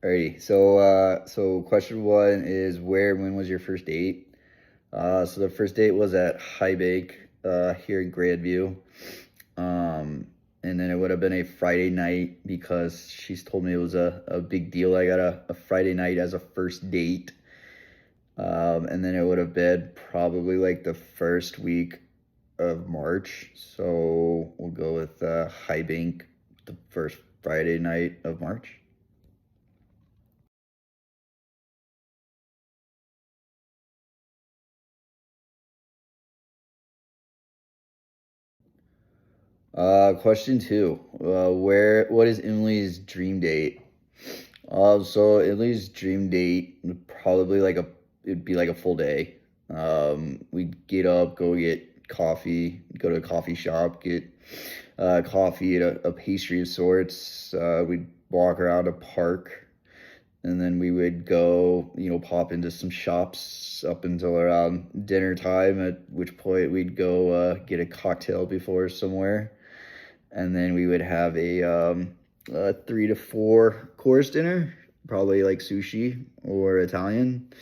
Alrighty. So question one is where and when was your first date? So the first date was at High Bank, here in Grandview. And then it would have been a Friday night because she's told me it was a big deal. I got a Friday night as a first date. And then it would have been probably like the first week of March. So we'll go with High Bank, the first Friday night of March. Question two. What is Emily's dream date? So Emily's dream date would probably it'd be like a full day. We'd get up, go get coffee, go to a coffee shop, get coffee at a pastry of sorts. We'd walk around a park, and then we would go, pop into some shops up until around dinner time, at which point we'd go get a cocktail before somewhere. And then we would have a 3 to 4 course dinner, probably like sushi or Italian.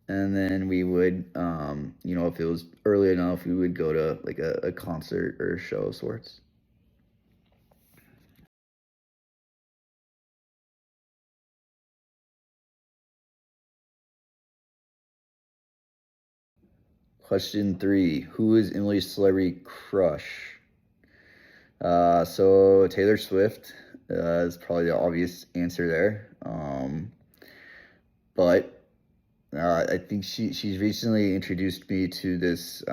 And then we would, if it was early enough, we would go to like a concert or a show of sorts. Question three: who is Emily's celebrity crush? So Taylor Swift is probably the obvious answer there. But I think she's recently introduced me to this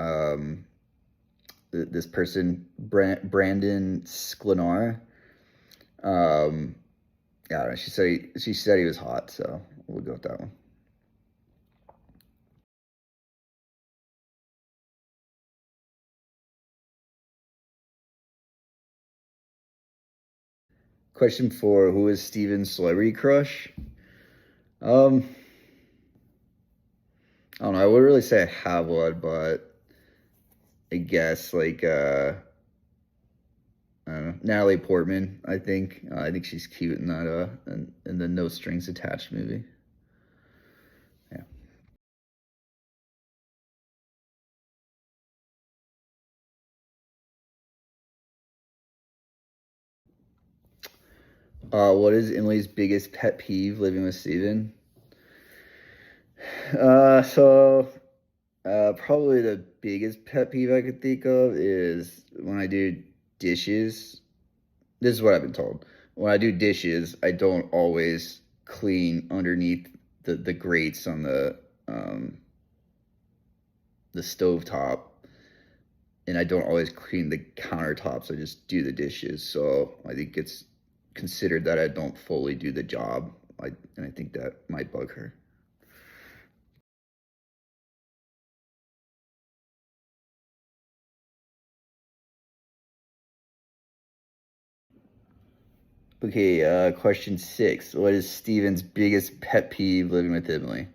person, Brandon Sklenar. Yeah, I don't know, she said he was hot, so we'll go with that one. Question four: who is Steven's celebrity crush? Um, I don't know. I wouldn't really say I have one, but I guess I don't know, Natalie Portman. I think she's cute in that in the No Strings Attached movie. Yeah. What is Emily's biggest pet peeve living with Steven? So probably the biggest pet peeve I could think of is when I do dishes. This is what I've been told. When I do dishes, I don't always clean underneath the grates on the stove top, and I don't always clean the countertops. I just do the dishes. So I think it's considered that I don't fully do the job. And I think that might bug her. Okay, question six. What is Steven's biggest pet peeve living with Emily?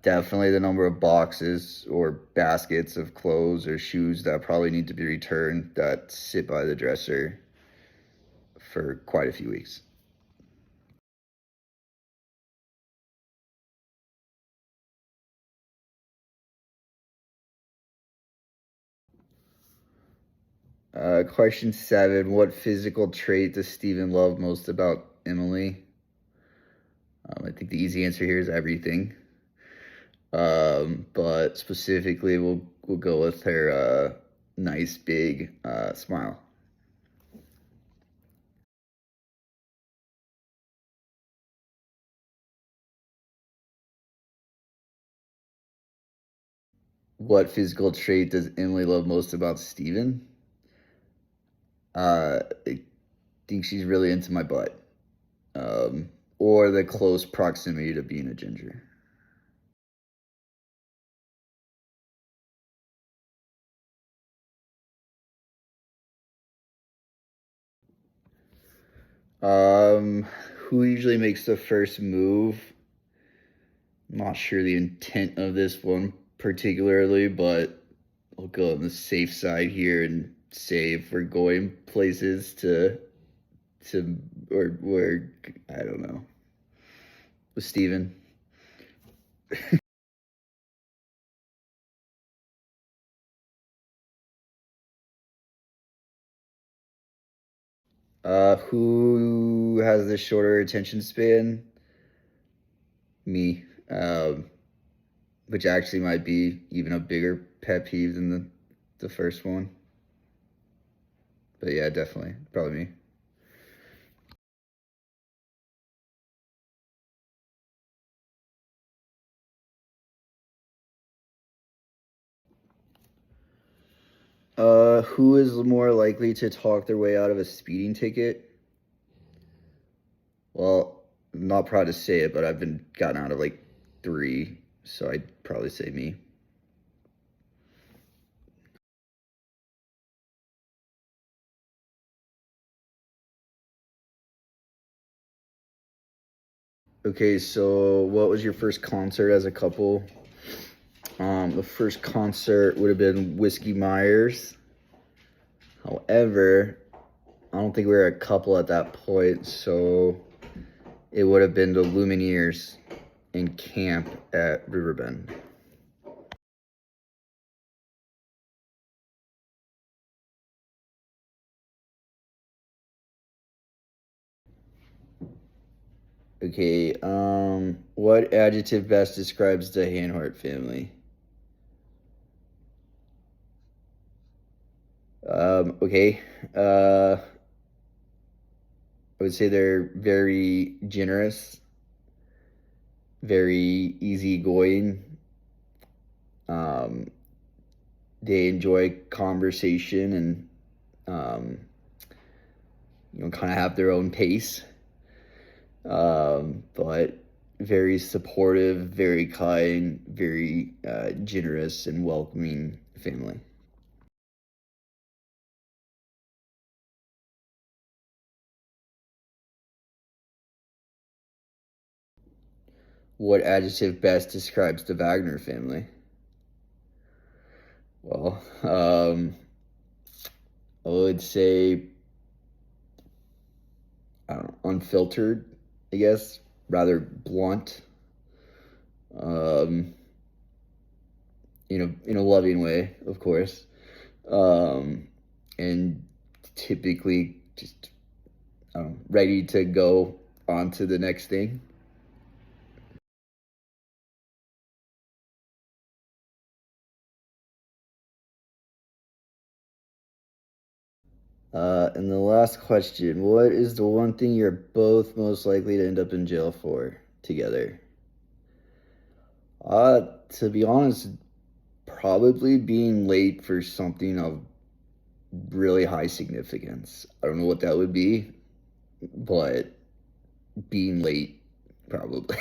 Definitely the number of boxes or baskets of clothes or shoes that probably need to be returned that sit by the dresser for quite a few weeks. Question seven. What physical trait does Steven love most about Emily? I think the easy answer here is everything. But specifically, we'll go with her nice big smile. What physical trait does Emily love most about Steven? I think she's really into my butt, or the close proximity to being a ginger. Um, who usually makes the first move? I'm not sure the intent of this one particularly, but I'll go on the safe side here and say if we're going places to or I don't know. With Steven. Who has the shorter attention span? Me. Which actually might be even a bigger pet peeve than the first one. But yeah, definitely, probably me. Who is more likely to talk their way out of a speeding ticket? Well, I'm not proud to say it, but I've been gotten out of like three, so I'd probably say me. Okay, so what was your first concert as a couple? The first concert would have been Whiskey Myers. However, I don't think we were a couple at that point, so it would have been the Lumineers in camp at Riverbend. Okay, what adjective best describes the Hanhart family? Okay, I would say they're very generous, very easygoing. Um, they enjoy conversation and, um, kind of have their own pace. But very supportive, very kind, very generous and welcoming family. What adjective best describes the Wagner family? Well, I would say, I don't know, unfiltered, I guess, rather blunt, um, in a loving way, of course, um, and typically just ready to go on to the next thing. And the last question, what is the one thing you're both most likely to end up in jail for together? To be honest, probably being late for something of really high significance. I don't know what that would be, but being late, probably.